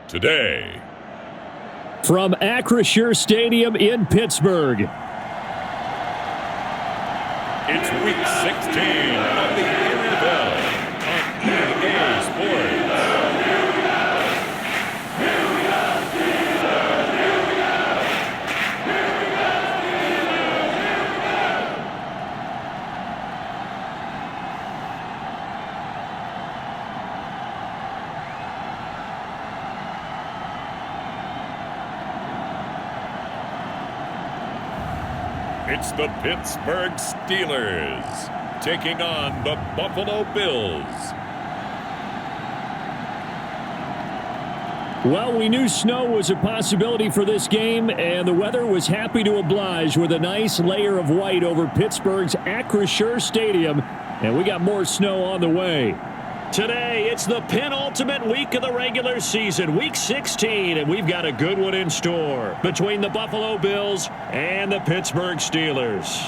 today. From Acrisure Stadium in Pittsburgh. It's Week 16 of the NFL on EA Sports. It's the Pittsburgh Steelers taking on the Buffalo Bills. Well, we knew snow was a possibility for this game, and the weather was happy to oblige with a nice layer of white over Pittsburgh's Acrisure Stadium, and we got more snow on the way. Today, it's the penultimate week of the regular season, Week 16, and we've got a good one in store between the Buffalo Bills and the Pittsburgh Steelers.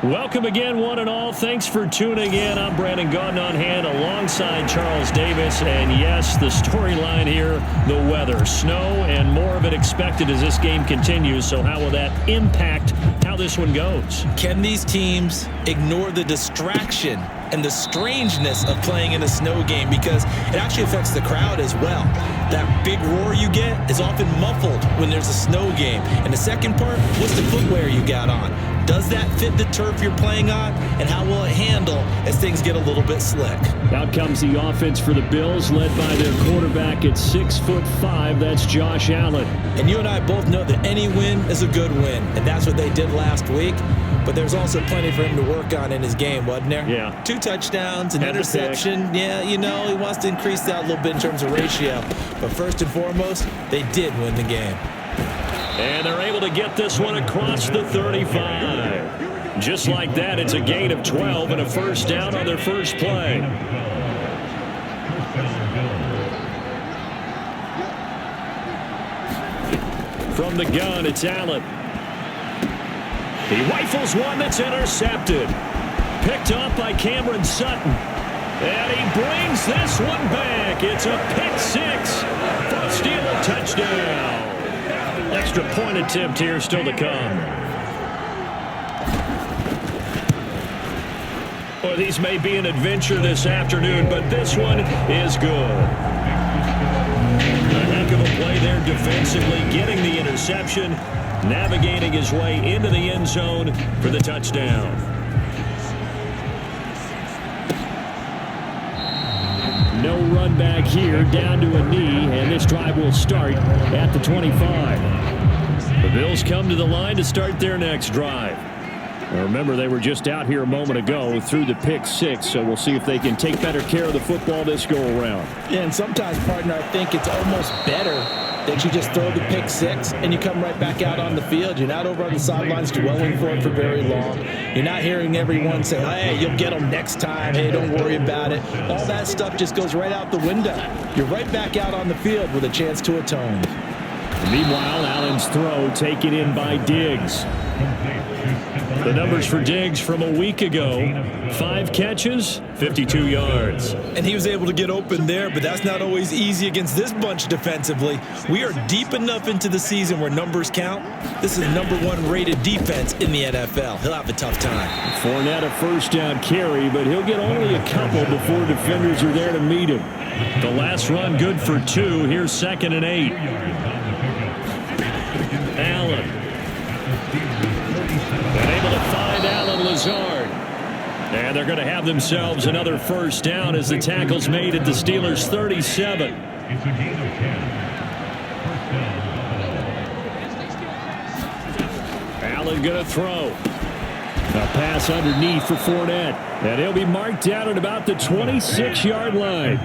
Welcome again, one and all. Thanks for tuning in. I'm Brandon Gaudin on hand alongside Charles Davis. And yes, the storyline here, the weather. Snow and more of it expected as this game continues. So how will that impact how this one goes? Can these teams ignore the distraction and the strangeness of playing in a snow game? Because it actually affects the crowd as well. That big roar you get is often muffled when there's a snow game. And the second part, what's the footwear you got on? Does that fit the turf you're playing on? And how will it handle as things get a little bit slick? Out comes the offense for the Bills, led by their quarterback at 6'5". That's Josh Allen. And you and I both know that any win is a good win. And that's what they did last week. But there's also plenty for him to work on in his game, wasn't there? Yeah. 2 touchdowns, an interception. Yeah, you know, he wants to increase that a little bit in terms of ratio. But first and foremost, they did win the game. And they're able to get this one across the 35. Just like that, it's a gain of 12 and a first down on their first play. From the gun, it's Allen. He rifles one that's intercepted. Picked off by Cameron Sutton. And he brings this one back. It's a pick six for a Steeler touchdown. Extra point attempt here still to come. Well, these may be an adventure this afternoon, but this one is good. A heck of a play there defensively, getting the interception, navigating his way into the end zone for the touchdown. No run back here, down to a knee, and this drive will start at the 25. The Bills come to the line to start their next drive. Now remember, they were just out here a moment ago through the pick six, so we'll see if they can take better care of the football this go-around. Yeah, and sometimes, partner, I think it's almost better that you just throw the pick six and you come right back out on the field. You're not over on the sidelines dwelling for it for very long. You're not hearing everyone say, hey, you'll get them next time. Hey, don't worry about it. All that stuff just goes right out the window. You're right back out on the field with a chance to atone. Meanwhile, Allen's throw taken in by Diggs. The numbers for Diggs from a week ago: 5 catches, 52 yards. And he was able to get open there, but that's not always easy against this bunch defensively. We are deep enough into the season where numbers count. This is #1 rated defense in the NFL. He'll have a tough time. Fournette a first down carry, but he'll get only a couple before defenders are there to meet him. The last run good for 2. Here's 2nd and 8. Allen. And able to find Allen Lazard. And they're going to have themselves another first down as the tackle's made at the Steelers' 37. It's a gain of 10. Allen going to throw. A pass underneath for Fournette. And he'll be marked down at about the 26-yard line.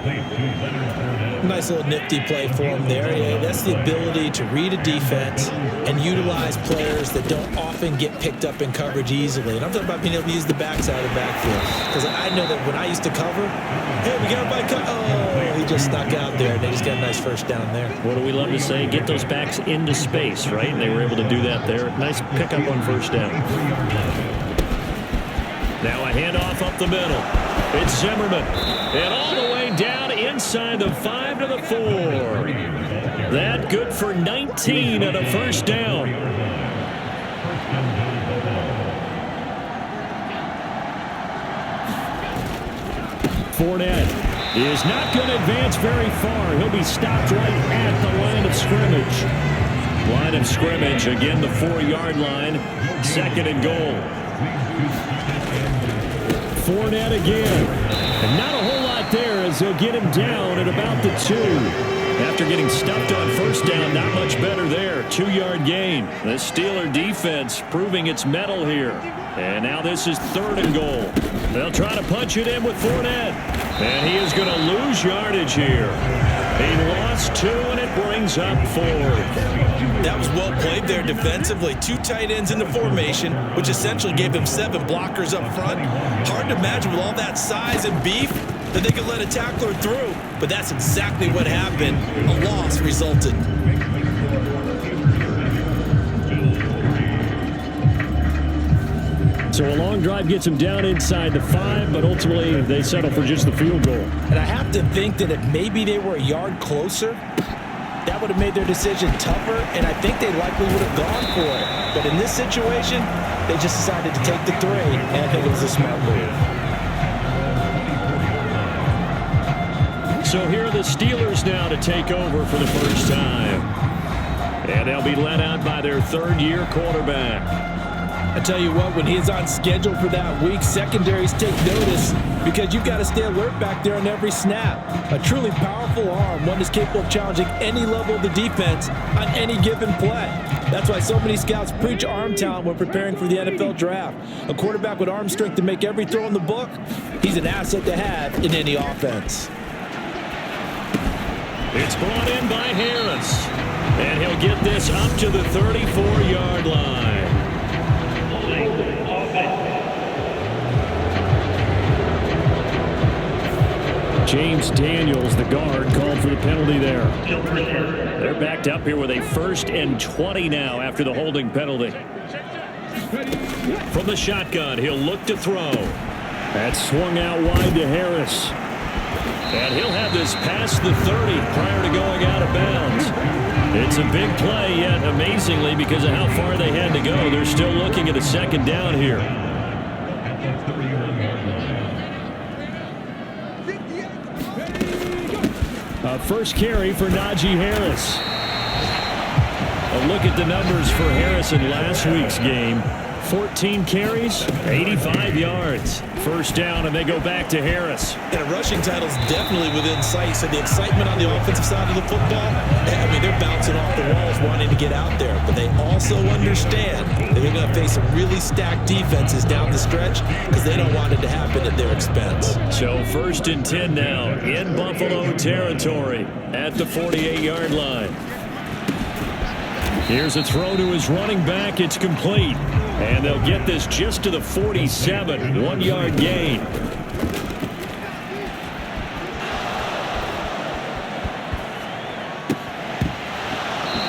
Nice little nifty play for him there. Yeah, that's the ability to read a defense and utilize players that don't often get picked up in coverage easily. And I'm talking about being able to use the backside of the backfield. Because I know that when I used to cover, hey, we got everybody cover. Oh, he just snuck out there, and they just got a nice first down there. What do we love to say? Get those backs into space, right? And they were able to do that there. Nice pickup on first down. Now a handoff up the middle. It's Zimmerman. And all the way down inside the 5 to the 4. That good for 19 and a first down. Fournette is not going to advance very far. He'll be stopped right at the line of scrimmage. Line of scrimmage, again the 4-yard line. 2nd and goal. Fournette again. And not a whole lot there as they'll get him down at about the 2. After getting stuffed on first down, not much better there. 2-yard gain. The Steeler defense proving its mettle here. And now this is 3rd and goal. They'll try to punch it in with Fournette. And he is going to lose yardage here. He lost 2, and it brings up 4th. That was well played there defensively. 2 tight ends in the formation, which essentially gave him 7 blockers up front. Hard to imagine with all that size and beef that they could let a tackler through. But that's exactly what happened. A loss resulted. So a long drive gets him down inside the 5, but ultimately they settle for just the field goal. And I have to think that if maybe they were a yard closer, that would have made their decision tougher, and I think they likely would have gone for it. But in this situation, they just decided to take the 3, and I think it was a smart move. So here are the Steelers now to take over for the first time. And they'll be led out by their 3rd-year quarterback. I tell you what, when he's on schedule for that week, secondaries take notice because you've got to stay alert back there on every snap. A truly powerful arm, one that's capable of challenging any level of the defense on any given play. That's why so many scouts preach arm talent when preparing for the NFL draft. A quarterback with arm strength to make every throw in the book, he's an asset to have in any offense. It's brought in by Harris. And he'll get this up to the 34-yard line. James Daniels, the guard, called for the penalty there. They're backed up here with a 1st and 20 now after the holding penalty. From the shotgun, he'll look to throw. That's swung out wide to Harris. And he'll have this past the 30 prior to going out of bounds. It's a big play, yet amazingly, because of how far they had to go, they're still looking at a 2nd down here. First carry for Najee Harris. A look at the numbers for Harris in last week's game. 14 carries, 85 yards. First down, and they go back to Harris. And a rushing title's definitely within sight, so the excitement on the offensive side of the football, I mean, they're bouncing off the walls wanting to get out there, but they also understand that they're going to face some really stacked defenses down the stretch because they don't want it to happen at their expense. So 1st and 10 now in Buffalo territory at the 48-yard line. Here's a throw to his running back. It's complete. And they'll get this just to the 47. 1-yard gain.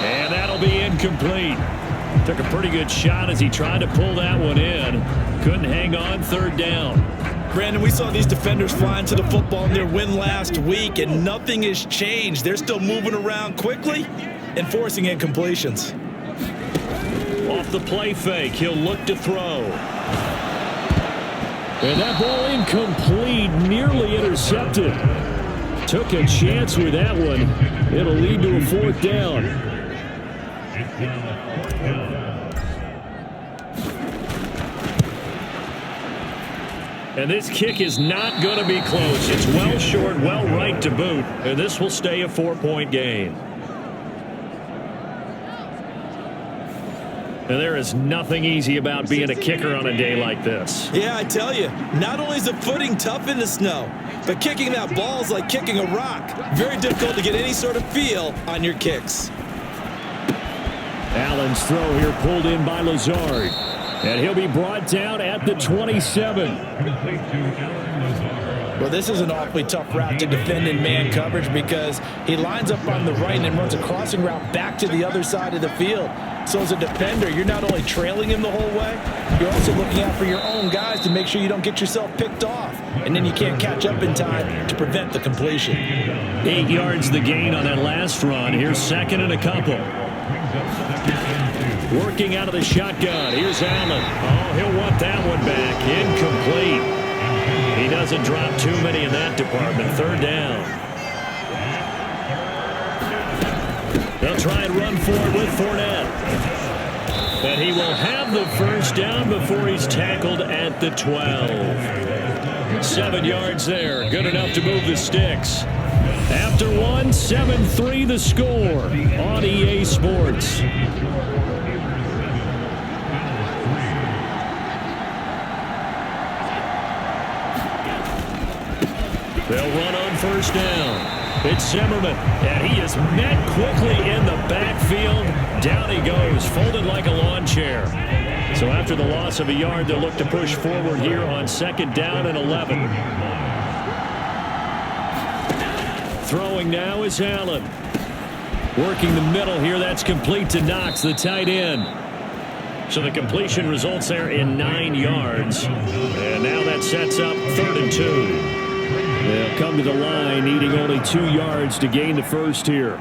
And that'll be incomplete. Took a pretty good shot as he tried to pull that one in. Couldn't hang on 3rd down. Brandon, we saw these defenders flying to the football in their win last week, and nothing has changed. They're still moving around quickly and forcing incompletions. Off the play fake, he'll look to throw. And that ball incomplete, nearly intercepted. Took a chance with that one. It'll lead to a 4th down. And this kick is not going to be close. It's well short, well right to boot. And this will stay a 4-point game. And there is nothing easy about being a kicker on a day like this. Yeah, I tell you, not only is the footing tough in the snow, but kicking that ball is like kicking a rock. Very difficult to get any sort of feel on your kicks. Allen's throw here pulled in by Lazard. And he'll be brought down at the 27. Well, this is an awfully tough route to defend in man coverage because he lines up on the right and then runs a crossing route back to the other side of the field. So as a defender, you're not only trailing him the whole way, you're also looking out for your own guys to make sure you don't get yourself picked off. And then you can't catch up in time to prevent the completion. 8 yards the gain on that last run. Here's second and a couple. Working out of the shotgun. Here's Allen. Oh, he'll want that one back. Incomplete. He doesn't drop too many in that department. Third down. They'll try and run for it with Fournette. And he will have the first down before he's tackled at the 12. 7 yards there. Good enough to move the sticks. After one, 7-3 the score on EA Sports. They'll run on first down. It's Zimmerman, and he is met quickly in the backfield. Down he goes, folded like a lawn chair. So after the loss of a yard, they'll look to push forward here on second down and 11. Throwing now is Allen. Working the middle here, that's complete to Knox, the tight end. So the completion results there in 9 yards. And now that sets up 3rd and 2. They'll come to the line, needing only 2 yards to gain the first here.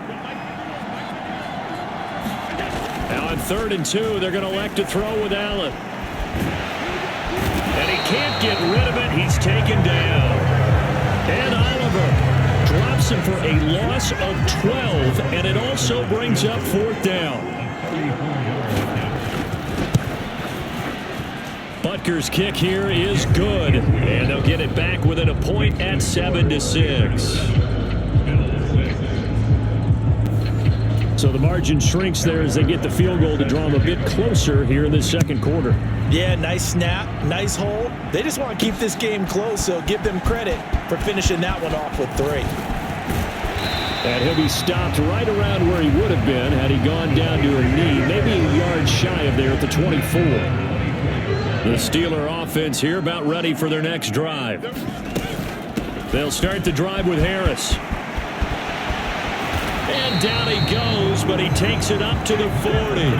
Now on 3rd and 2, they're going to elect to throw with Allen. And he can't get rid of it. He's taken down. And Oliver drops him for a loss of 12, and it also brings up 4th down. Butker's kick here is good, and they'll get it back within a point at 7-6. So the margin shrinks there as they get the field goal to draw them a bit closer here in the second quarter. Yeah, nice snap, nice hold. They just want to keep this game close, so give them credit for finishing that one off with 3. And he'll be stopped right around where he would have been had he gone down to a knee, maybe a yard shy of there at the 24. The Steeler offense here about ready for their next drive. They'll start the drive with Harris. And down he goes, but he takes it up to the 40.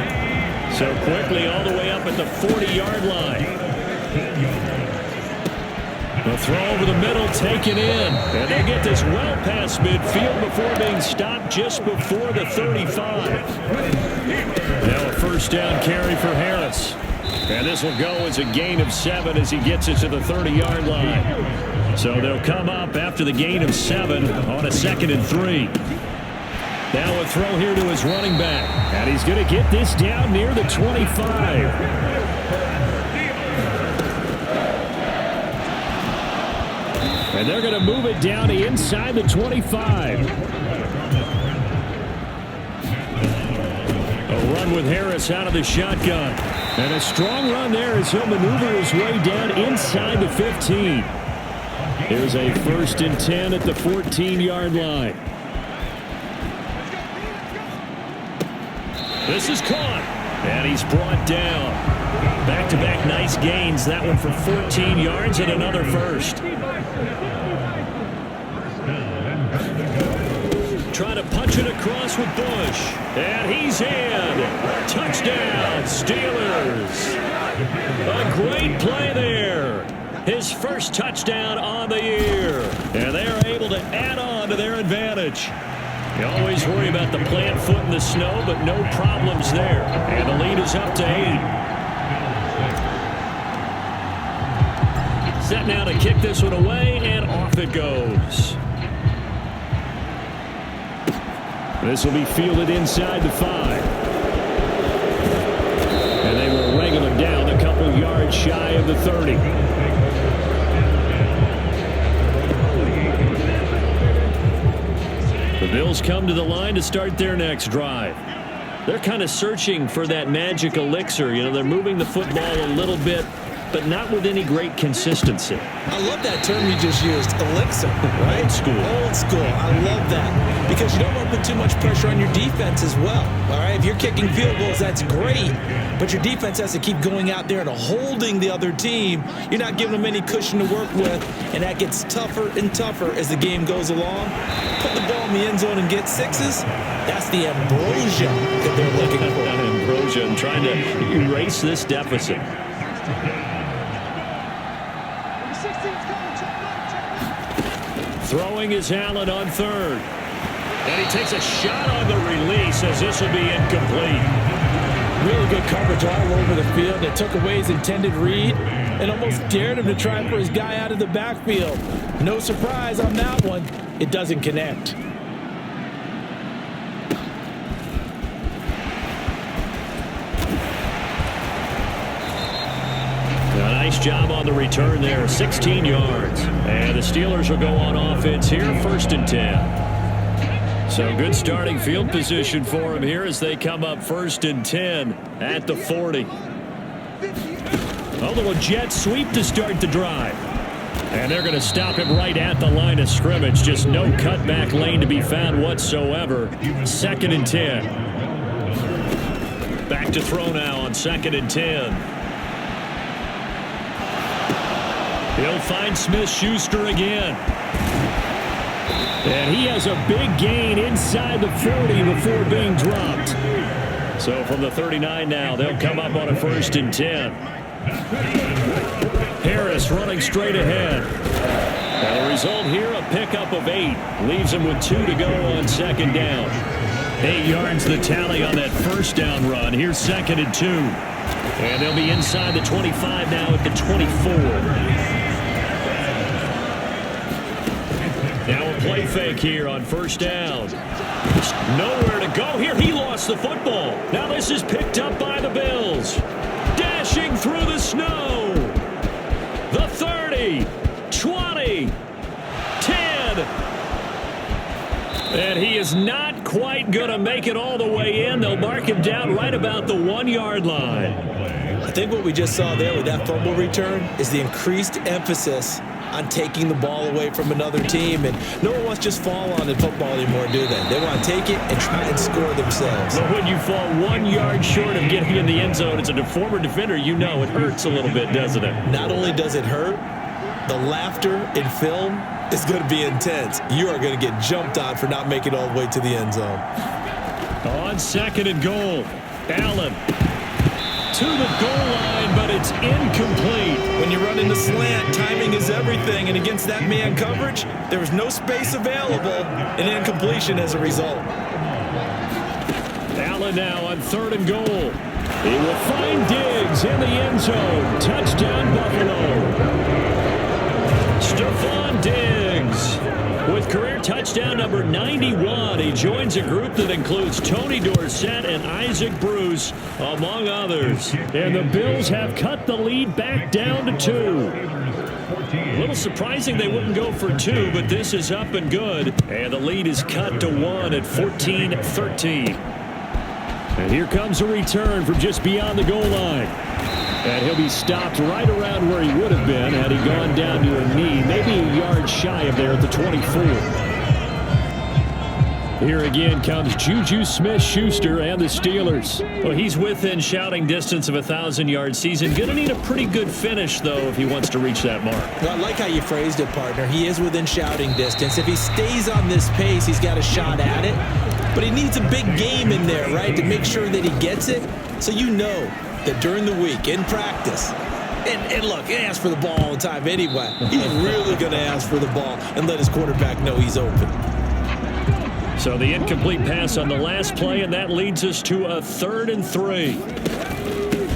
So quickly all the way up at the 40-yard line. The throw over the middle taken in. And they get this well past midfield before being stopped just before the 35. Now a first down carry for Harris. And this will go as a gain of 7 as he gets it to the 30-yard line. So they'll come up after the gain of 7 on a 2nd and 3. Now a throw here to his running back. And he's going to get this down near the 25. And they're going to move it down to inside the 25. A run with Harris out of the shotgun. And a strong run there as he'll maneuver his way down inside the 15. Here's a 1st and 10 at the 14-yard line. This is caught. And he's brought down. Back-to-back nice gains. That one for 14 yards and another first. Trying to punch it across with Bush. And he's in. Touchdown, Steelers. A great play there. His first touchdown on the year. And they are able to add on to their advantage. You always worry about the plant foot in the snow, but no problems there. And the lead is up to 8. Set now to kick this one away, and off it goes. This will be fielded inside the 5. And they will wrangle him down a couple yards shy of the 30. The Bills come to the line to start their next drive. they're kind of searching for that magic elixir. You know, they're moving the football a little bit, but not with any great consistency. I love that term you just used, elixir, right? Old school. Old school. I love that because you don't want to put too much pressure on your defense as well, all right? If you're kicking field goals, that's great, but your defense has to keep going out there and holding the other team. You're not giving them any cushion to work with, and that gets tougher and tougher as the game goes along. Put the ball in the end zone and get sixes. That's the ambrosia that they're looking for. Ambrosia and trying to erase this deficit. Throwing is Allen on third. And he takes a shot on the release as this will be incomplete. Really good coverage all over the field. It took away his intended read and almost dared him to try for his guy out of the backfield. No surprise on that one. It doesn't connect. A nice job on the return there, 16 yards. And the Steelers will go on offense here, 1st and 10. So good starting field position for him here as they come up 1st and 10 at the 40. A little jet sweep to start the drive. And they're going to stop him right at the line of scrimmage. Just no cutback lane to be found whatsoever. 2nd and 10. Back to throw now on 2nd and 10. He'll find Smith-Schuster again. And he has a big gain inside the 40 before being dropped. So from the 39 now, they'll come up on a 1st and 10. Harris running straight ahead. And the result here, a pickup of 8. Leaves him with 2 to go on 2nd down. 8 yards the tally on that 1st down run. Here's 2nd and 2. And they'll be inside the 25 now at the 24. Now a play fake here on 1st down. Nowhere to go here. He lost the football. Now this is picked up by the Bills. Dashing through the snow. The 30, 20, 10. And he is not quite going to make it all the way in. They'll mark him down right about the 1-yard line. I think what we just saw there with that fumble return is the increased emphasis on taking the ball away from another team. And no one wants to just fall on in football anymore, do they? They want to take it and try and score themselves. But when you fall 1 yard short of getting in the end zone as a former defender, you know it hurts a little bit, doesn't it? Not only does it hurt, the laughter in film is going to be intense. You are going to get jumped on for not making it all the way to the end zone. On 2nd and goal, Allen to the goal line, but it's incomplete. When you run into slant, timing is everything, and against that man coverage, there was no space available, and incompletion as a result. Allen now on 3rd and goal. He will find Diggs in the end zone. Touchdown, Buffalo. Stephon Diggs with career touchdown number 91. He joins a group that includes Tony Dorsett and Isaac Bruce, among others. And the Bills have cut the lead back down to 2. A little surprising they wouldn't go for 2, but this is up and good. And the lead is cut to 1 at 14-13. And here comes a return from just beyond the goal line. And he'll be stopped right around where he would have been had he gone down to a knee, maybe a yard shy of there at the 24. Here again comes Juju Smith-Schuster and the Steelers. Well, he's within shouting distance of a 1,000-yard season. Going to need a pretty good finish, though, if he wants to reach that mark. Well, I like how you phrased it, partner. He is within shouting distance. If he stays on this pace, he's got a shot at it. But he needs a big game in there, right, to make sure that he gets it. So you know that during the week, in practice, and look, he asks for the ball all the time anyway. He's really going to ask for the ball and let his quarterback know he's open. So the incomplete pass on the last play, and that leads us to a 3rd and 3.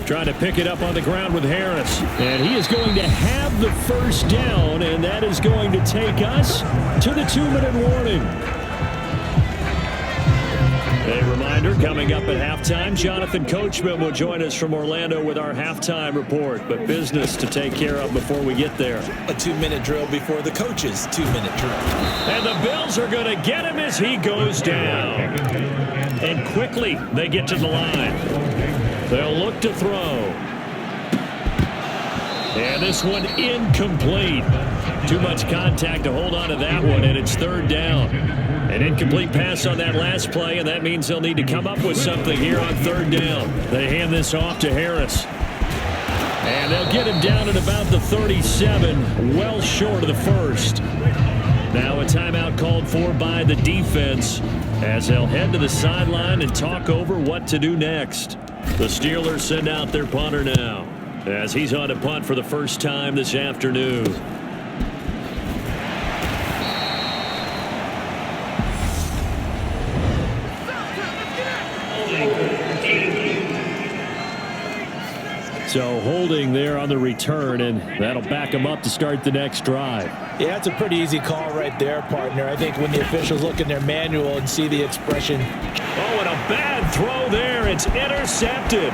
Trying to pick it up on the ground with Harris. And he is going to have the 1st down, and that is going to take us to the 2-minute warning. A reminder, coming up at halftime, Jonathan Coachman will join us from Orlando with our halftime report. But business to take care of before we get there. A 2-minute drill before the coach's 2-minute drill. And the Bills are going to get him as he goes down. and quickly they get to the line. They'll look to throw. And this one incomplete. Too much contact to hold on to that one, and it's third down. An incomplete pass on that last play, and that means they'll need to come up with something here on third down. They hand this off to Harris. And they'll get him down at about the 37, well short of the first. Now a timeout called for by the defense as they'll head to the sideline and talk over what to do next. The Steelers send out their punter now as he's on to punt for the first time this afternoon. So holding there on the return, and that'll back him up to start the next drive. Yeah, it's a pretty easy call right there, partner. I think when the officials look in their manual and see the expression. Oh, and a bad throw there. It's intercepted.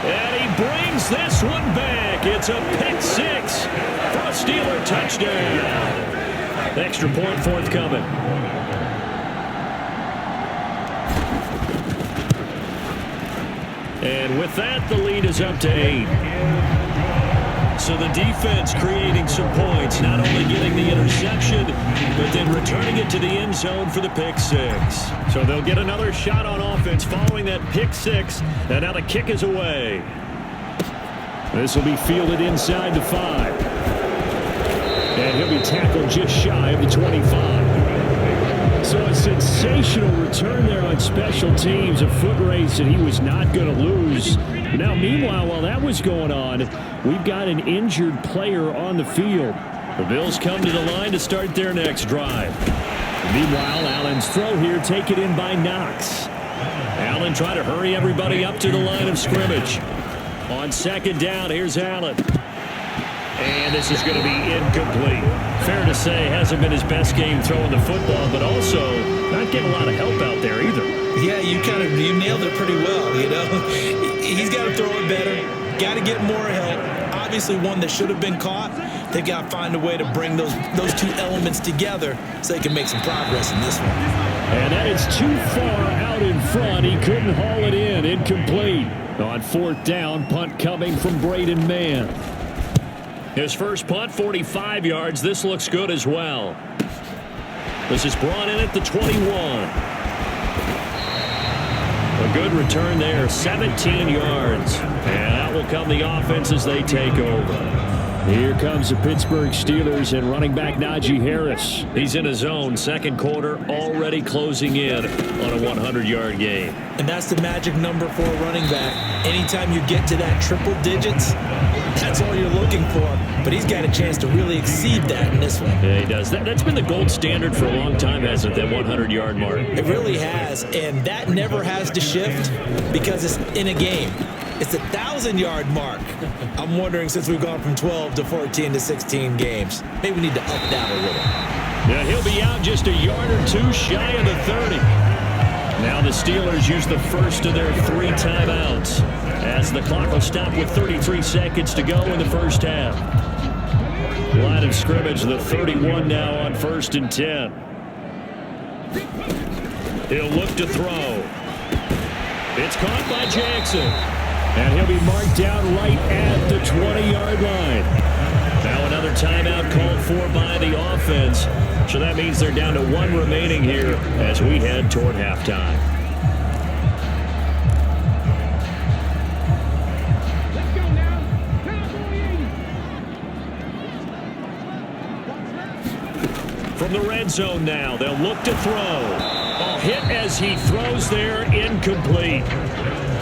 And he brings this one back. It's a pick six for a Steeler touchdown. Extra point forthcoming. And with that, the lead is up to 8. So the defense creating some points, not only getting the interception, but then returning it to the end zone for the pick six. So they'll get another shot on offense following that pick six, and now the kick is away. This will be fielded inside the 5. And he'll be tackled just shy of the 25. So a sensational return there on special teams, a foot race that he was not going to lose. Now, meanwhile, while that was going on, we've got an injured player on the field. The Bills come to the line to start their next drive. Meanwhile, Allen's throw here taken in by Knox. Allen trying to hurry everybody up to the line of scrimmage. On second down, here's Allen. And this is going to be incomplete. Fair to say, hasn't been his best game throwing the football, but also not getting a lot of help out there either. Yeah, you nailed it pretty well, you know. He's got to throw it better. Got to get more help. Obviously one that should have been caught. They've got to find a way to bring those two elements together so they can make some progress in this one. And that is too far out in front. He couldn't haul it in. Incomplete. On fourth down, punt coming from Braden Mann. His first punt, 45 yards. This looks good as well. This is brought in at the 21. A good return there, 17 yards. And out will come the offense as they take over. Here comes the Pittsburgh Steelers and running back Najee Harris. He's in his own second quarter, already closing in on a 100-yard game. And that's the magic number for a running back. Anytime you get to that triple digits, that's all you're looking for. But he's got a chance to really exceed that in this one. Yeah, he does. That's been the gold standard for a long time, hasn't it, that 100-yard mark? It really has, and that never has to shift because it's in a game. It's a 1,000-yard mark. I'm wondering, since we've gone from 12 to 14 to 16 games, maybe we need to up that a little. Yeah, he'll be out just a yard or two shy of the 30. Now the Steelers use the first of their 3 timeouts as the clock will stop with 33 seconds to go in the first half. Line of scrimmage, the 31 now on 1st and 10. He'll look to throw. It's caught by Jackson. And he'll be marked down right at the 20-yard line. Now another timeout called for by the offense. So that means they're down to 1 remaining here as we head toward halftime. From the red zone now, they'll look to throw. A hit as he throws there, incomplete.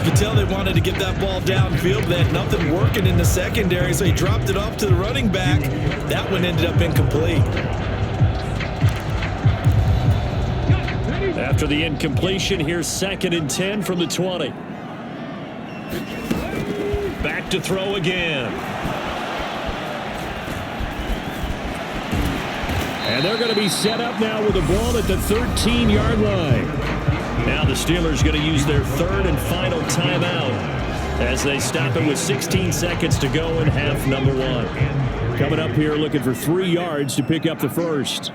You can tell they wanted to get that ball downfield, but they had nothing working in the secondary, so he dropped it off to the running back. That one ended up incomplete. After the incompletion, here's 2nd and 10 from the 20. Back to throw again. And they're going to be set up now with the ball at the 13-yard line. Now the Steelers going to use their 3rd and final timeout as they stop it with 16 seconds to go in half number 1. Coming up here looking for 3 yards to pick up the first.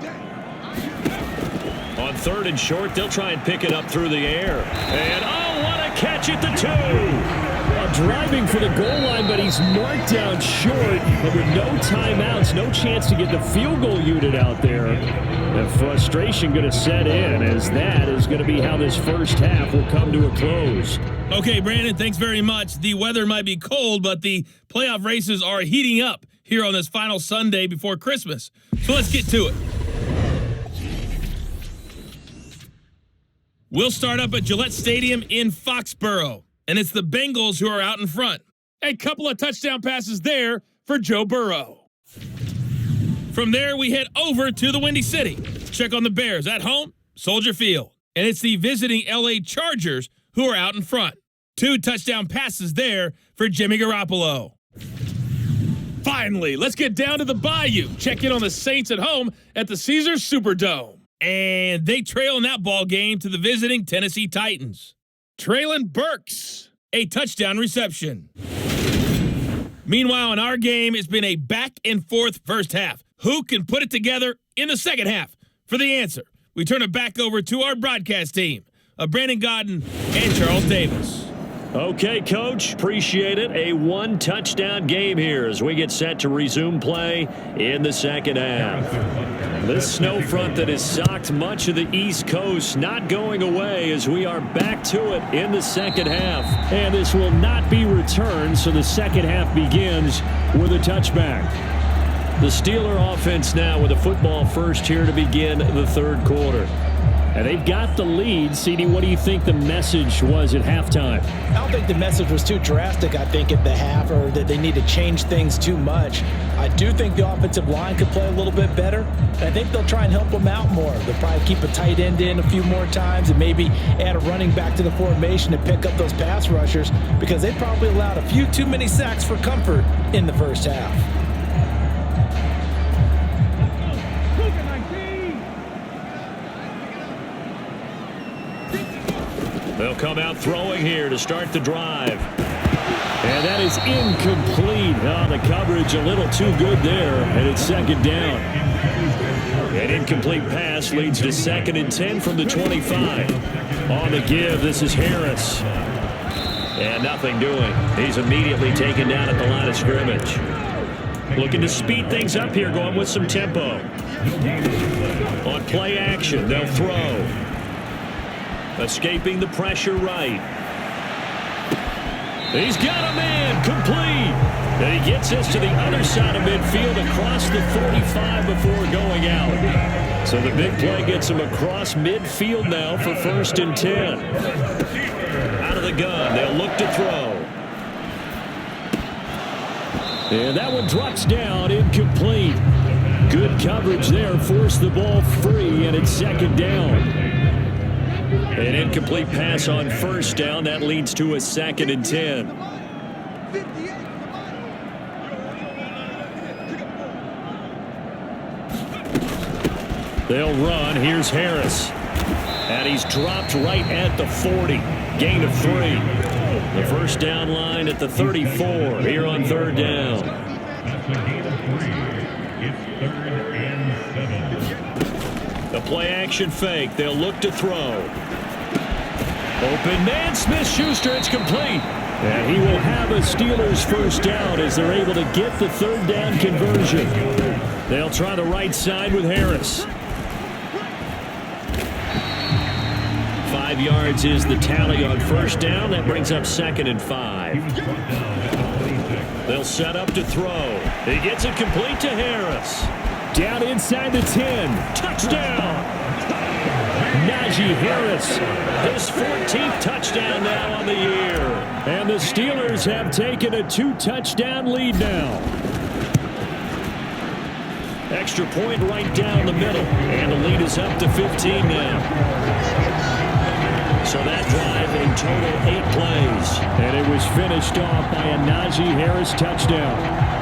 On 3rd and short. They'll try and pick it up through the air. And, oh, what a catch at the 2. Driving for the goal line, but he's marked down short. But with no timeouts, no chance to get the field goal unit out there. The frustration going to set in, as that is going to be how this first half will come to a close. Okay, Brandon, thanks very much. The weather might be cold, but the playoff races are heating up here on this final Sunday before Christmas. So let's get to it. We'll start up at Gillette Stadium in Foxborough, and it's the Bengals who are out in front. A couple of touchdown passes there for Joe Burrow. From there, we head over to the Windy City. Check on the Bears at home, Soldier Field. And it's the visiting LA Chargers who are out in front. 2 touchdown passes there for Jimmy Garoppolo. Finally, let's get down to the Bayou. Check in on the Saints at home at the Caesars Superdome. And they trail in that ball game to the visiting Tennessee Titans. Traylon Burks, a touchdown reception. Meanwhile, in our game, it's been a back-and-forth first half. Who can put it together in the second half? For the answer, we turn it back over to our broadcast team of Brandon Godden and Charles Davis. Okay, Coach, appreciate it. A 1-touchdown game here as we get set to resume play in the second half. This snow front that has socked much of the East Coast not going away as we are back to it in the second half. And this will not be returned, so the second half begins with a touchback. The Steeler offense now with a football first here to begin the third quarter. And they've got the lead. CD, what do you think the message was at halftime? I don't think the message was too drastic, I think, at the half, or that they need to change things too much. I do think the offensive line could play a little bit better. And I think they'll try and help them out more. They'll probably keep a tight end in a few more times and maybe add a running back to the formation to pick up those pass rushers, because they probably allowed a few too many sacks for comfort in the first half. They'll come out throwing here to start the drive. And that is incomplete. Oh, the coverage a little too good there, and it's second down. An incomplete pass leads to 2nd and 10 from the 25. On the give, this is Harris. And nothing doing. He's immediately taken down at the line of scrimmage. Looking to speed things up here, going with some tempo. On play action, they'll throw. Escaping the pressure right. He's got a man, complete. And he gets us to the other side of midfield across the 45 before going out. So the big play gets him across midfield now for 1st and 10. Out of the gun, they'll look to throw. And that one drops down, incomplete. Good coverage there, forced the ball free, and it's second down. An incomplete pass on 1st down. That leads to a 2nd and 10. They'll run. Here's Harris. And he's dropped right at the 40. Gain of 3. The first down line at the 34 here on 3rd down. That's a gain of 3. It's 3rd and 7. The play action fake. They'll look to throw. Open man, Smith-Schuster, it's complete. And he will have a Steelers first down as they're able to get the 3rd down conversion. They'll try the right side with Harris. 5 yards is the tally on 1st down. That brings up 2nd and 5. They'll set up to throw. He gets it complete to Harris. Down inside the 10. Touchdown! Najee Harris, his 14th touchdown now on the year. And the Steelers have taken a 2-touchdown lead now. Extra point right down the middle. And the lead is up to 15 now. So that drive in total 8 plays. And it was finished off by a Najee Harris touchdown.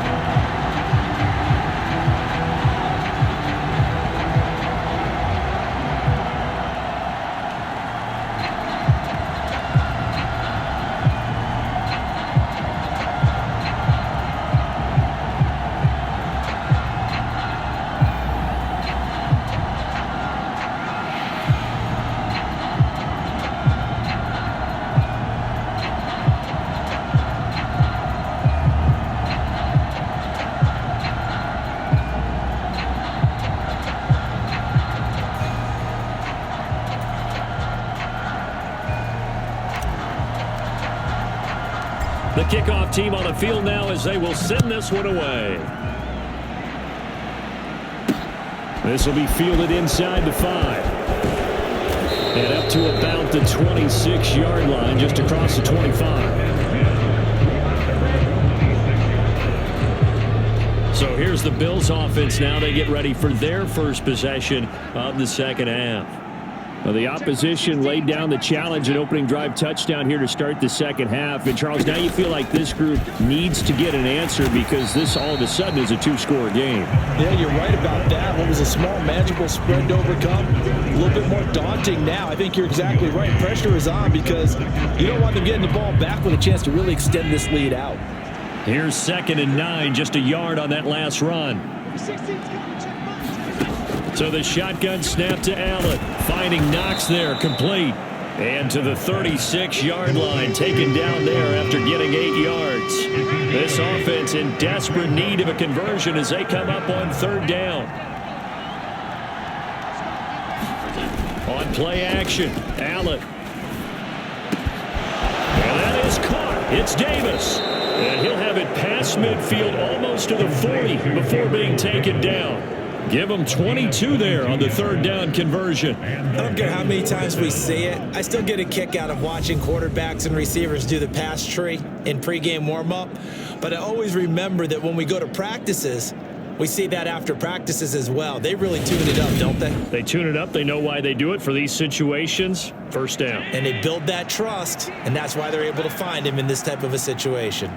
kickoff team on the field now as they will send this one away. This will be fielded inside the 5. And up to about the 26-yard line, just across the 25. So here's the Bills offense now. They get ready for their first possession of the second half. Well, the opposition laid down the challenge, an opening drive touchdown here to start the second half. And, Charles, now you feel like this group needs to get an answer because this all of a sudden is a two-score game. Yeah, you're right about that. What was a small, manageable spread to overcome, a little bit more daunting now. I think you're exactly right. Pressure is on because you don't want them getting the ball back with a chance to really extend this lead out. Here's 2nd and 9, just a yard on that last run. So the shotgun snap to Allen, finding Knox there, complete. And to the 36-yard line, taken down there after getting 8 yards. This offense in desperate need of a conversion as they come up on 3rd down. On play action, Allen. And that is caught. It's Davis. And he'll have it past midfield almost to the 40 before being taken down. Give him 22 there on the 3rd down conversion. I don't care how many times we see it. I still get a kick out of watching quarterbacks and receivers do the pass tree in pregame warm-up. But I always remember that when we go to practices, we see that after practices as well. They really tune it up, don't they? They tune it up. They know why they do it for these situations. 1st down. And they build that trust, and that's why they're able to find him in this type of a situation.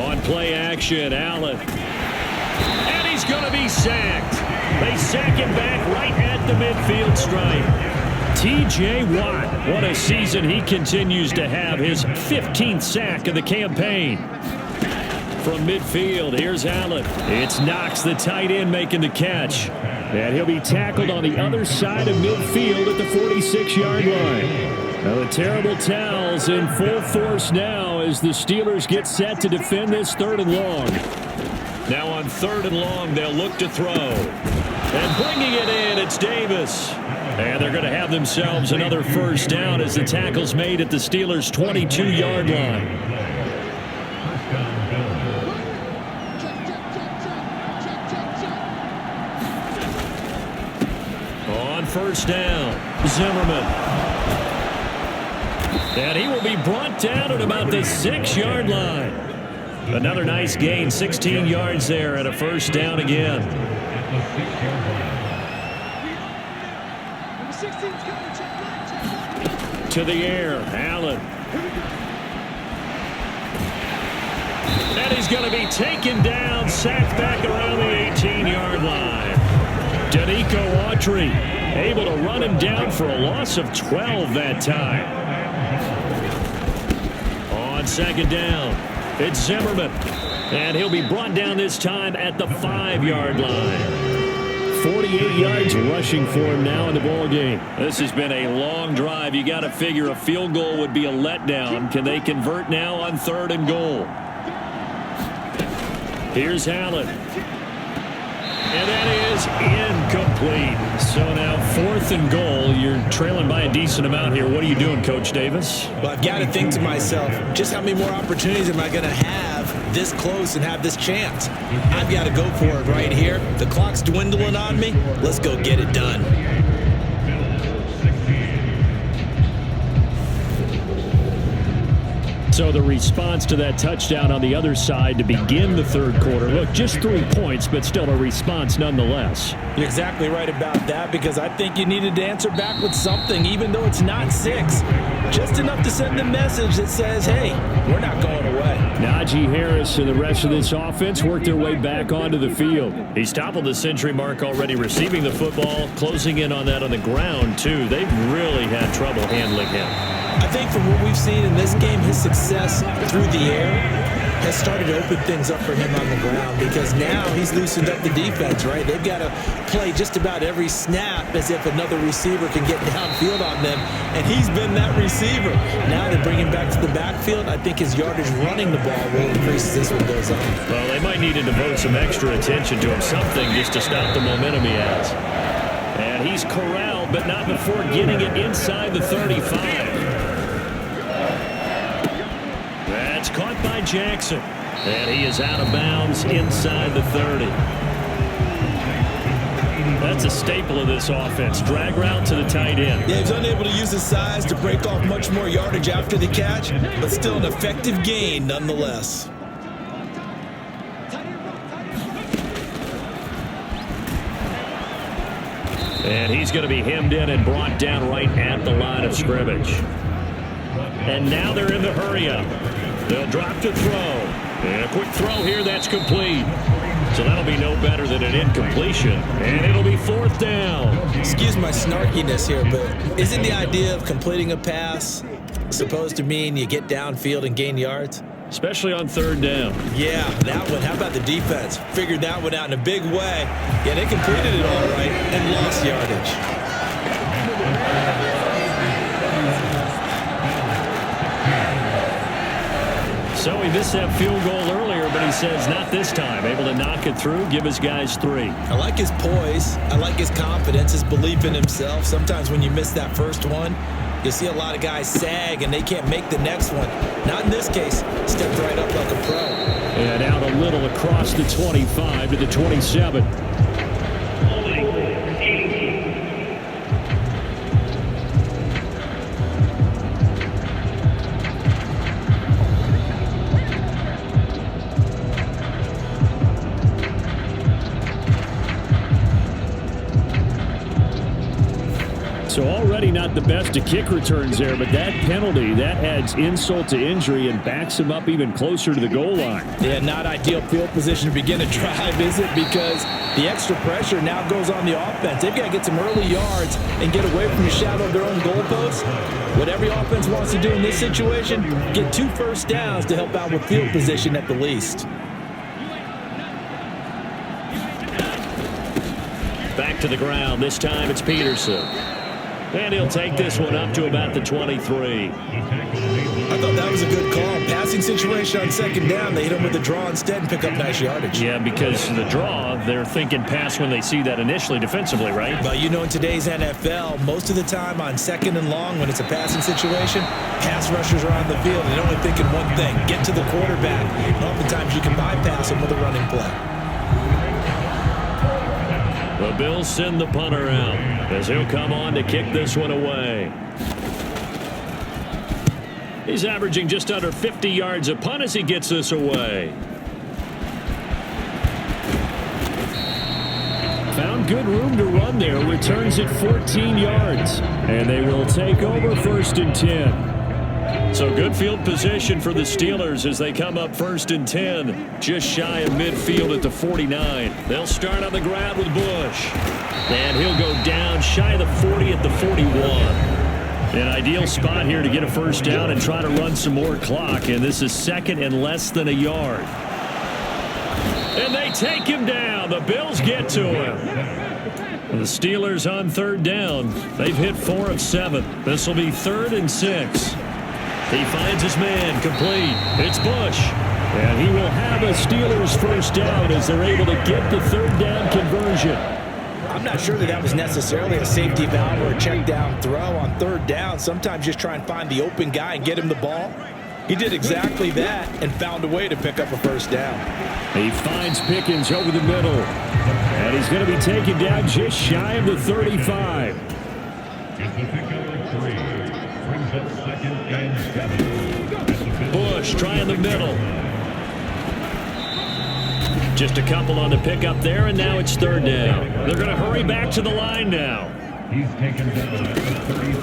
On play action, Allen. And he's going to be sacked. They sack him back right at the midfield stripe. T.J. Watt, what a season he continues to have. His 15th sack of the campaign. From midfield, here's Allen. It's Knox, the tight end, making the catch. And he'll be tackled on the other side of midfield at the 46-yard line. Now the terrible towels in full force now as the Steelers get set to defend this 3rd and long. Now on 3rd and long, they'll look to throw. And bringing it in, it's Davis. And they're going to have themselves another 1st down as the tackle's made at the Steelers' 22-yard line. On 1st down, Zimmerman. And he will be brought down at about the 6-yard line. Another nice gain, 16 yards there and a 1st down again. To the air, Allen. And he's going to be taken down, sacked back around the 18-yard line. Danico Autry able to run him down for a loss of 12 that time. On 2nd down, it's Zimmerman. And he'll be brought down this time at the 5-yard line. 48 yards rushing for him now in the ball game. This has been a long drive. You got to figure a field goal would be a letdown. Can they convert now on 3rd and goal? Here's Allen. And that is incomplete. So now 4th and goal. You're trailing by a decent amount here. What are you doing, Coach Davis? Well, I've got to think to myself, just how many more opportunities am I going to have this close and have this chance? I've got to go for it right here. The clock's dwindling on me. Let's go get it done. So the response to that touchdown on the other side to begin the 3rd quarter. Look, just 3 points, but still a response nonetheless. You're exactly right about that because I think you needed to answer back with something, even though it's not 6. Just enough to send a message that says, hey, we're not going away. Najee Harris and the rest of this offense work their way back onto the field. He's toppled the century mark already, receiving the football, closing in on that on the ground, too. They've really had trouble handling him. I think from what we've seen in this game, his success through the air has started to open things up for him on the ground because now he's loosened up the defense, right? They've got to play just about every snap as if another receiver can get downfield on them, and he's been that receiver. Now they bring him back to the backfield. I think his yardage running the ball will increase as this one goes on. Well, they might need to devote some extra attention to him, something just to stop the momentum he has. And he's corralled, but not before getting it inside the 35. That's It's caught by Jackson. And he is out of bounds inside the 30. That's a staple of this offense. Drag route to the tight end. Yeah, he's unable to use his size to break off much more yardage after the catch, but still an effective gain nonetheless. And he's going to be hemmed in and brought down right at the line of scrimmage. And now they're in the hurry-up. They'll drop to throw. And a quick throw here, that's complete. So that'll be no better than an incompletion. And it'll be 4th down. Excuse my snarkiness here, but isn't the idea of completing a pass supposed to mean you get downfield and gain yards? Especially on 3rd down. Yeah, that one. How about the defense? Figured that one out in a big way. Yeah, they completed it all right and lost yardage. So he missed that field goal earlier, but he says not this time. Able to knock it through, give his guys 3. I like his poise. I like his confidence, his belief in himself. Sometimes when you miss that first one, you see a lot of guys sag and they can't make the next one. Not in this case. Stepped right up like a pro. And out a little across the 25 to the 27. So already not the best of kick returns there, but that penalty, that adds insult to injury and backs him up even closer to the goal line. Yeah, not ideal field position to begin a drive, is it? Because the extra pressure now goes on the offense. They've got to get some early yards and get away from the shadow of their own goalposts. What every offense wants to do in this situation, get 2 first downs to help out with field position at the least. Back to the ground. This time it's Peterson. And he'll take this one up to about the 23. I thought that was a good call. Passing situation on 2nd down. They hit him with the draw instead and pick up nice yardage. Yeah, because the draw, they're thinking pass when they see that initially defensively, right? But you know, in today's NFL, most of the time on 2nd and long, when it's a passing situation, pass rushers are on the field and they're only thinking one thing, get to the quarterback. And oftentimes you can bypass him with a running play. The Bills send the punter out as he'll come on to kick this one away. He's averaging just under 50 yards a punt as he gets this away. Found good room to run there. Returns it 14 yards. And they will take over 1st and 10. So good field position for the Steelers as they come up 1st and 10. Just shy of midfield at the 49. They'll start on the ground with Bush. And he'll go down shy of the 40 at the 41. An ideal spot here to get a 1st down and try to run some more clock. And this is 2nd and less than a yard. And they take him down. The Bills get to him. And the Steelers on 3rd down. They've hit 4 of 7. This will be 3rd and 6. He finds his man, complete. It's Bush. And he will have a Steelers 1st down as they're able to get the 3rd down conversion. I'm not sure that was necessarily a safety valve or a check down throw on 3rd down. Sometimes just try and find the open guy and get him the ball. He did exactly that and found a way to pick up a 1st down. He finds Pickens over the middle. And he's going to be taken down just shy of the 35. Bush trying the middle. Just a couple on the pickup there, and now it's 3rd down. They're going to hurry back to the line now.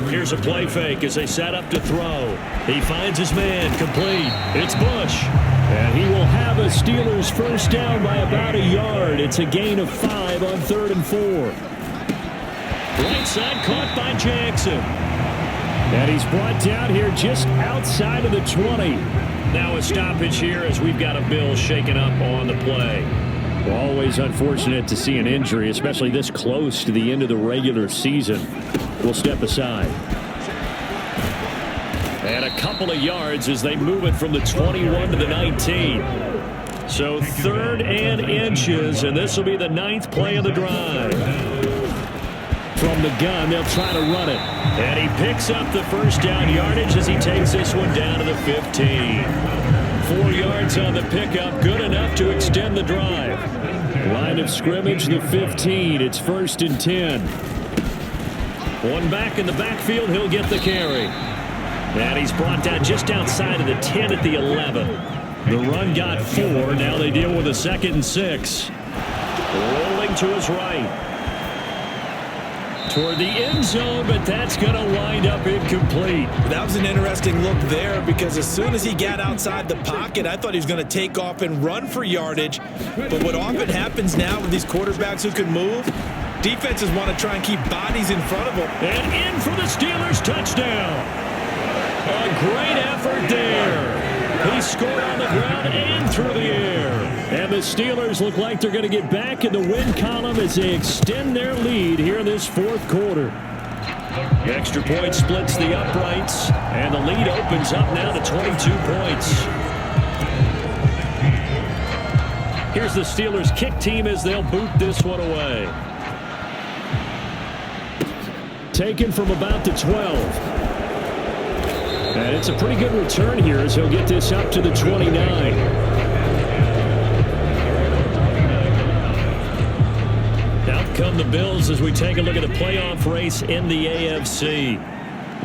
Here's a play fake as they set up to throw. He finds his man, complete. It's Bush. And he will have a Steelers 1st down by about a yard. It's a gain of 5 on 3rd and 4. Right side caught by Jackson. And he's brought down here just outside of the 20. Now a stoppage here as we've got a Bill shaken up on the play. Well, always unfortunate to see an injury, especially this close to the end of the regular season. We'll step aside. And a couple of yards as they move it from the 21 to the 19. So 3rd and inches, and this will be the 9th play of the drive. From the gun, they'll try to run it. And he picks up the 1st down yardage as he takes this one down to the 15. 4 yards on the pickup, good enough to extend the drive. Line of scrimmage, the 15. It's 1st and 10. One back in the backfield, he'll get the carry. And he's brought down just outside of the 10 at the 11. The run got 4. Now they deal with a 2nd and 6. Rolling to his right. Toward the end zone, but that's going to wind up incomplete. That was an interesting look there because as soon as he got outside the pocket, I thought he was going to take off and run for yardage. But what often happens now with these quarterbacks who can move, defenses want to try and keep bodies in front of them. And in for the Steelers, touchdown. A great effort there. He scored on the ground and through the air. And the Steelers look like they're going to get back in the win column as they extend their lead here in this 4th quarter. The extra point splits the uprights, and the lead opens up now to 22 points. Here's the Steelers kick team as they'll boot this one away. Taken from about the 12. And it's a pretty good return here as he'll get this up to the 29. Out come the Bills as we take a look at the playoff race in the AFC.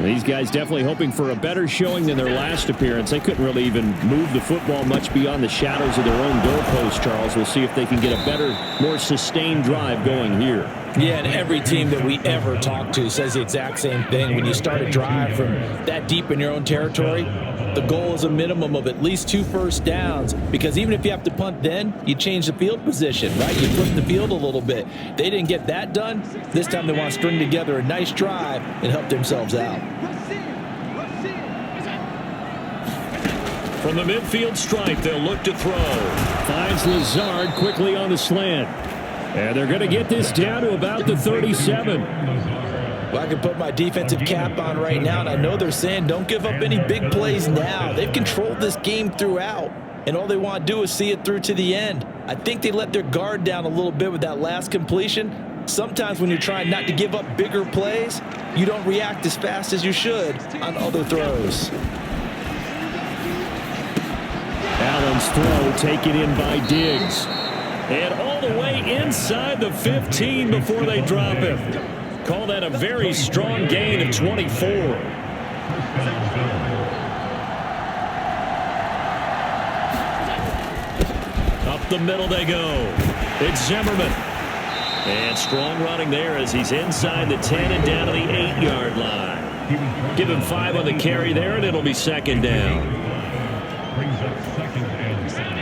These guys definitely hoping for a better showing than their last appearance. They couldn't really even move the football much beyond the shadows of their own goalpost, Charles. We'll see if they can get a better, more sustained drive going here. Yeah, and every team that we ever talk to says the exact same thing. When you start a drive from that deep in your own territory, the goal is a minimum of at least 2 first downs, because even if you have to punt then, you change the field position, right? You flip the field a little bit. They didn't get that done. This time they want to string together a nice drive and help themselves out. From the midfield stripe, they'll look to throw. Finds Lazard quickly on the slant. And they're going to get this down to about the 37. Well, I can put my defensive cap on right now, and I know they're saying don't give up any big plays now. They've controlled this game throughout, and all they want to do is see it through to the end. I think they let their guard down a little bit with that last completion. Sometimes when you're trying not to give up bigger plays, you don't react as fast as you should on other throws. Allen's throw taken in by Diggs. And all the way inside the 15 before they drop him. Call that a very strong gain of 24. Up the middle they go. It's Zimmerman. And strong running there as he's inside the 10 and down to the 8-yard line. Give him 5 on the carry there, and it'll be 2nd down. Brings up 2nd and 7.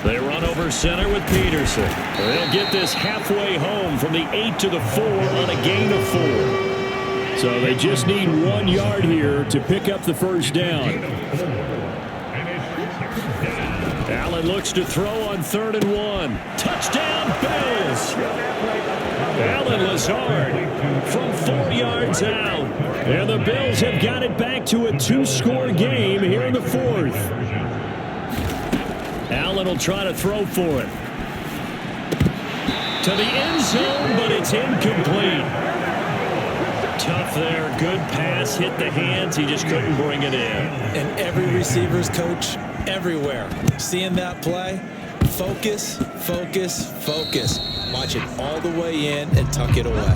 They run over center with Peterson. They'll get this halfway home from the 8 to the 4 on a gain of 4. So they just need 1 yard here to pick up the first down. Allen looks to throw on 3rd and 1. Touchdown, Bills! Allen Lazard from 4 yards out. And the Bills have got it back to a 2-score game here in the 4th. Allen will try to throw for it. To the end zone, but it's incomplete. Tough there. Good pass. Hit the hands. He just couldn't bring it in. And every receiver's coach everywhere. Seeing that play, focus, focus, focus. Watch it all the way in and tuck it away.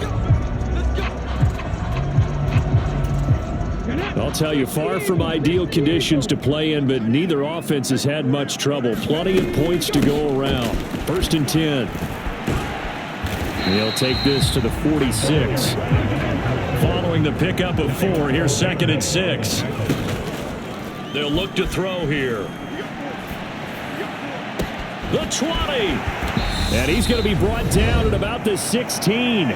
I'll tell you, far from ideal conditions to play in, but neither offense has had much trouble. Plenty of points to go around. 1st and 10. He'll take this to the 46. Following the pickup of 4, here's 2nd and 6. They'll look to throw here. The 20. And he's going to be brought down at about the 16.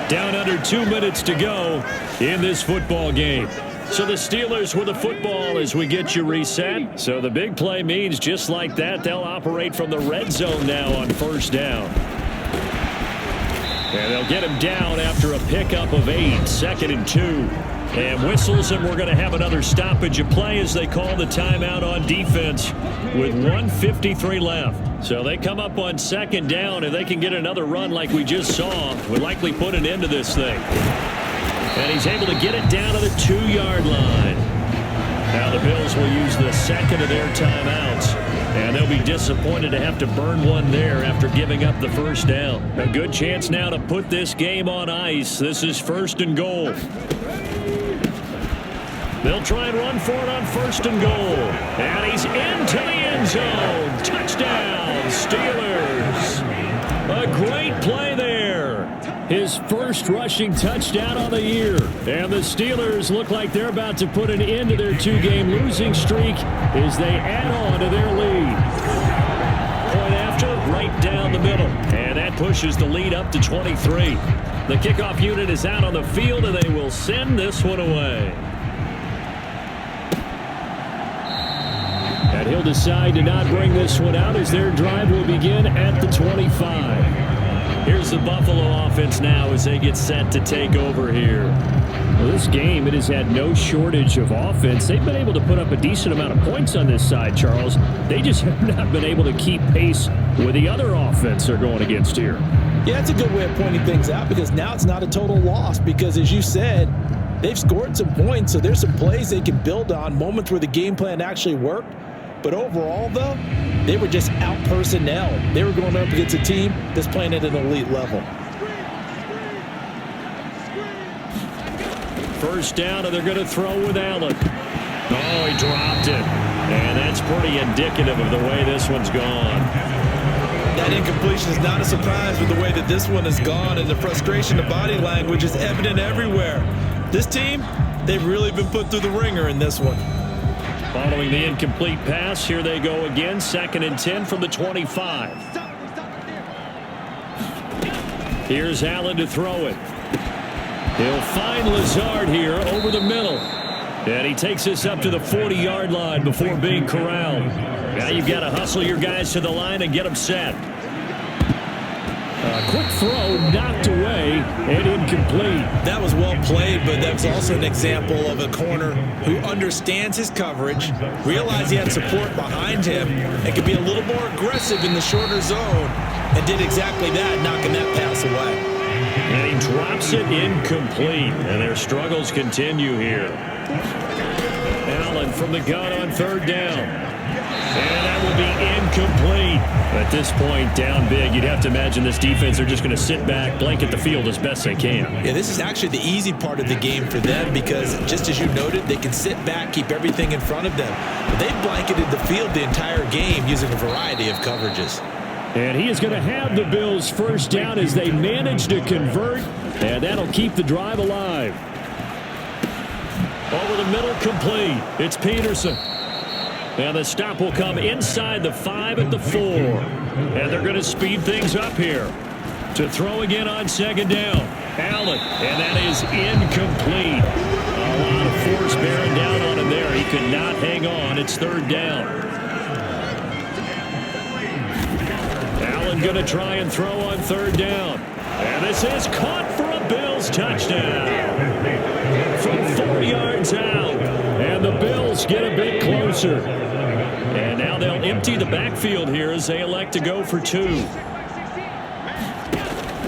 Down under 2 minutes to go in this football game. So the Steelers with the football as we get you reset. So the big play means just like that, they'll operate from the red zone now on 1st down. And they'll get him down after a pickup of 8, 2nd and 2. And whistles, and we're going to have another stoppage of play as they call the timeout on defense with 1:53 left. So they come up on 2nd down. If they can get another run like we just saw, would likely put an end to this thing. And he's able to get it down to the 2-yard line. Now the Bills will use the second of their timeouts. And they'll be disappointed to have to burn one there after giving up the first down. A good chance now to put this game on ice. This is 1st and goal. They'll try and run for it on 1st and goal. And he's into the end zone. Touchdown, Steelers. A great play there. His first rushing touchdown on the year. And the Steelers look like they're about to put an end to their 2-game losing streak as they add on to their lead. Point after, right down the middle. And that pushes the lead up to 23. The kickoff unit is out on the field, and they will send this one away. And he'll decide to not bring this one out as their drive will begin at the 25. Here's the Buffalo offense now as they get set to take over here. Well, this game, it has had no shortage of offense. They've been able to put up a decent amount of points on this side, Charles. They just have not been able to keep pace with the other offense they're going against here. Yeah, it's a good way of pointing things out because now it's not a total loss because, as you said, they've scored some points, so there's some plays they can build on, moments where the game plan actually worked. But overall, though, they were just out-personnel. They were going up against a team that's playing at an elite level. First down, and they're going to throw with Allen. Oh, he dropped it. And that's pretty indicative of the way this one's gone. That incompletion is not a surprise with the way that this one has gone, and the frustration of body language is evident everywhere. This team, they've really been put through the ringer in this one. Following the incomplete pass, here they go again. 2nd and 10 from the 25. Here's Allen to throw it. He'll find Lazard here over the middle. And he takes this up to the 40-yard line before being corralled. Now you've got to hustle your guys to the line and get them set. A quick throw knocked away and incomplete. That was well played, but that's also an example of a corner who understands his coverage, realized he had support behind him, and could be a little more aggressive in the shorter zone, and did exactly that, knocking that pass away. And he drops it incomplete, and their struggles continue here. Allen from the gun on 3rd down. And that will be incomplete. At this point, down big, you'd have to imagine this defense, they're just going to sit back, blanket the field as best they can. Yeah, this is actually the easy part of the game for them because, just as you noted, they can sit back, keep everything in front of them. But they've blanketed the field the entire game using a variety of coverages. And he is going to have the Bills first down as they manage to convert, and that'll keep the drive alive. Over the middle, complete. It's Peterson. And the stop will come inside the 5 at the 4. And they're going to speed things up here. To throw again on 2nd down. Allen. And that is incomplete. A lot of force bearing down on him there. He could not hang on. It's 3rd down. Allen going to try and throw on 3rd down. And this is caught for a Bills touchdown. From 4 yards out. And the Bills get a bit closer. And now they'll empty the backfield here as they elect to go for 2.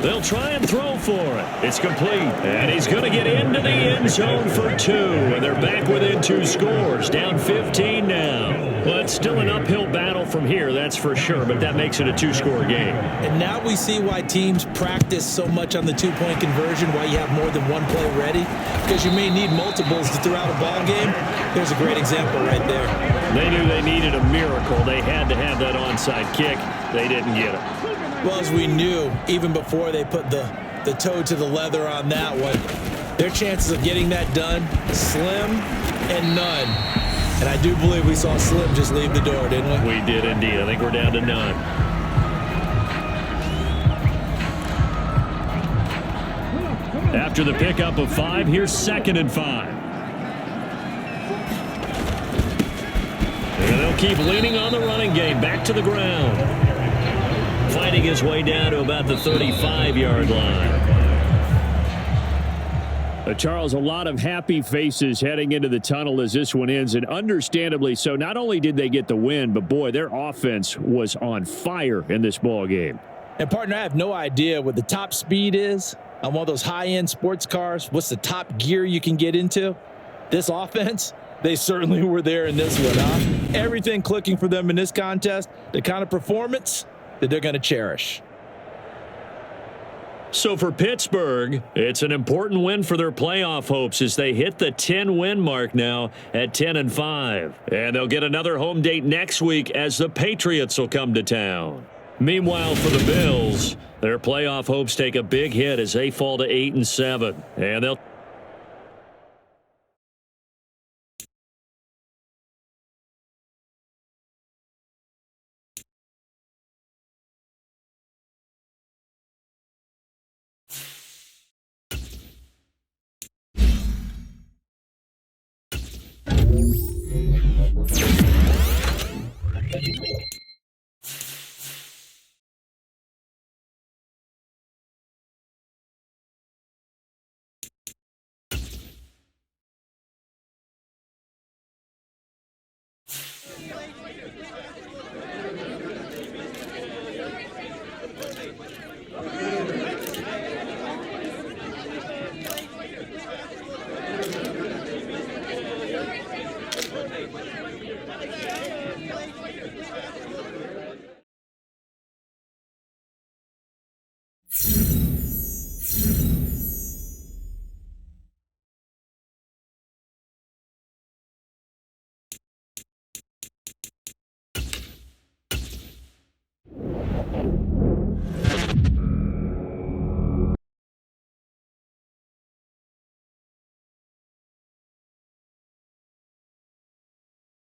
They'll try and throw for it. It's complete. And he's going to get into the end zone for 2. And they're back within 2 scores. Down 15 now. Well, it's still an uphill battle from here, that's for sure. But that makes it a 2-score game. And now we see why teams practice so much on the 2-point conversion, why you have more than one play ready. Because you may need multiples to throw out a ball game. There's a great example right there. They knew they needed a miracle. They had to have that onside kick. They didn't get it. Well, as we knew, even before they put the toe to the leather on that one, their chances of getting that done, slim and none. And I do believe we saw Slim just leave the door, didn't we? We did indeed. I think we're down to none. After the pickup of 5, here's 2nd and 5. And they'll keep leaning on the running game. Back to the ground. Fighting his way down to about the 35-yard line. Charles, a lot of happy faces heading into the tunnel as this one ends, and understandably so. Not only did they get the win, but boy, their offense was on fire in this ball game. And partner, I have no idea what the top speed is, on one of those high-end sports cars, what's the top gear you can get into? This offense, they certainly were there in this one, huh? Everything clicking for them in this contest, the kind of performance that they're going to cherish. So for Pittsburgh, it's an important win for their playoff hopes as they hit the 10-win mark now at 10-5. And they'll get another home date next week as the Patriots will come to town. Meanwhile, for the Bills, their playoff hopes take a big hit as they fall to 8-7. And they'll